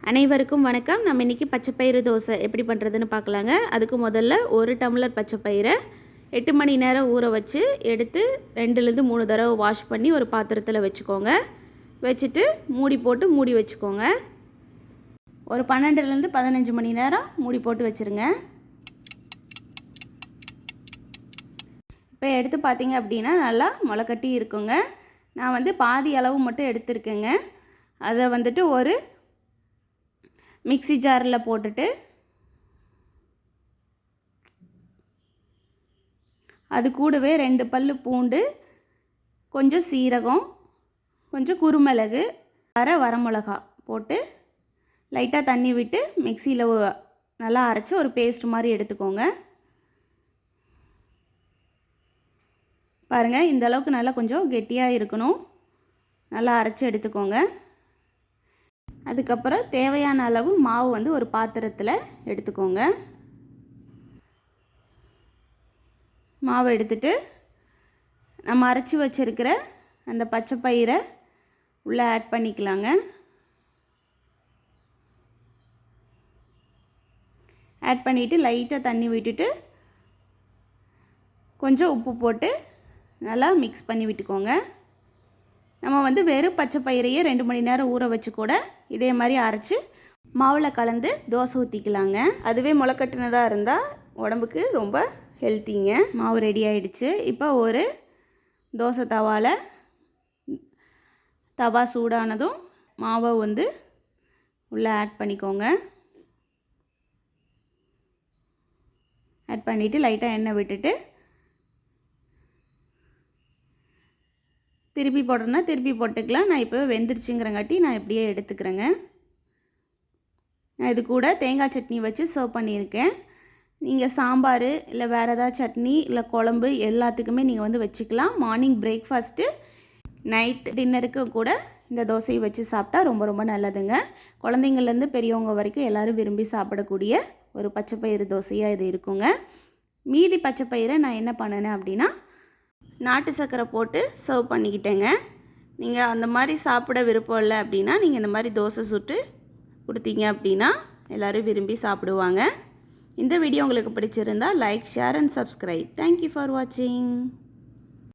அனைவருக்கும் வணக்கம். நம்ம இன்றைக்கி பச்சைப்பயிறு தோசை எப்படி பண்ணுறதுன்னு பார்க்கலாங்க. அதுக்கு முதல்ல 1 டம்ளர் பச்சைப்பயிரை 8 மணி நேரம் ஊற வச்சு எடுத்து 2லேருந்து 3 தடவை வாஷ் பண்ணி ஒரு பாத்திரத்தில் வச்சுக்கோங்க. வச்சுட்டு மூடி போட்டு மூடி வச்சுக்கோங்க. ஒரு 12லேருந்து 15 மணி நேரம் மூடி போட்டு வச்சுருங்க. இப்போ எடுத்து பார்த்தீங்க அப்படின்னா நல்லா முளைக்கட்டி இருக்குங்க. நான் பாதி அளவு மட்டும் எடுத்துருக்கேங்க. அதை ஒரு மிக்ஸி ஜாரில் போட்டுட்டு அது கூடவே 2 பல்லு பூண்டு, கொஞ்சம் சீரகம், கொஞ்சம் குருமிளகு, அரை வரமிளகா போட்டு லைட்டாக தண்ணி விட்டு மிக்ஸியில் நல்லா அரைச்சி ஒரு பேஸ்ட் மாதிரி எடுத்துக்கோங்க. பாருங்கள், இந்த அளவுக்கு நல்லா கொஞ்சம் கெட்டியாக இருக்கணும். நல்லா அரைச்சி எடுத்துக்கோங்க. அதுக்கப்புறம் தேவையான அளவு மாவு ஒரு பாத்திரத்தில் எடுத்துக்கோங்க. மாவு எடுத்துட்டு நம்ம அரைச்சி வச்சுருக்கிற அந்த பச்சைப்பயிரை உள்ளே ஆட் பண்ணிக்கலாங்க. ஆட் பண்ணிவிட்டு லைட்டாக தண்ணி விட்டுட்டு கொஞ்சம் உப்பு போட்டு நல்லா மிக்ஸ் பண்ணி விட்டுக்கோங்க. நம்ம வெறும் பச்சைப்பயிரையே 2 மணி நேரம் ஊற வச்சு கூட இதே மாதிரி அரைச்சி மாவில் கலந்து தோசை ஊற்றிக்கலாங்க. அதுவே முளைக்கட்டினதாக இருந்தால் உடம்புக்கு ரொம்ப ஹெல்த்திங்க. மாவு ரெடி ஆகிடுச்சு. இப்போ ஒரு தோசை தவா சூடானதும் மாவை உள்ளே ஆட் பண்ணிக்கோங்க. ஆட் பண்ணிவிட்டு லைட்டாக எண்ணெய் விட்டுட்டு திருப்பி போடுறேன்னா திருப்பி போட்டுக்கலாம். நான் இப்போ வெந்துருச்சுங்கிறங்காட்டி நான் இப்படியே எடுத்துக்கிறேங்க. நான் இது கூட தேங்காய் சட்னி வச்சு சர்வ் பண்ணியிருக்கேன். நீங்கள் சாம்பார் இல்லை வேறு ஏதாவது சட்னி இல்லை குழம்பு எல்லாத்துக்குமே நீங்கள் வச்சுக்கலாம். மார்னிங் பிரேக்ஃபாஸ்ட்டு, நைட் டின்னருக்கு கூட இந்த தோசையை வச்சு சாப்பிட்டா ரொம்ப ரொம்ப நல்லதுங்க. குழந்தைங்கள்லேருந்து பெரியவங்க வரைக்கும் எல்லோரும் விரும்பி சாப்பிடக்கூடிய ஒரு பச்சைப்பயிறு தோசையாக இது இருக்குங்க. மீதி பச்சைப்பயிரை நான் என்ன பண்ணினேன் அப்படின்னா நாட்டு சர்க்கரை போட்டு சர்வ் பண்ணிக்கிட்டேங்க. நீங்கள் அந்த மாதிரி சாப்பிட விருப்பம் இல்லை அப்படின்னா நீங்கள் இந்த மாதிரி தோசை சுட்டு கொடுத்தீங்க அப்படின்னா எல்லோரும் விரும்பி சாப்பிடுவாங்க. இந்த வீடியோ உங்களுக்கு பிடிச்சிருந்தால் like, share and subscribe. Thank you for வாட்சிங்.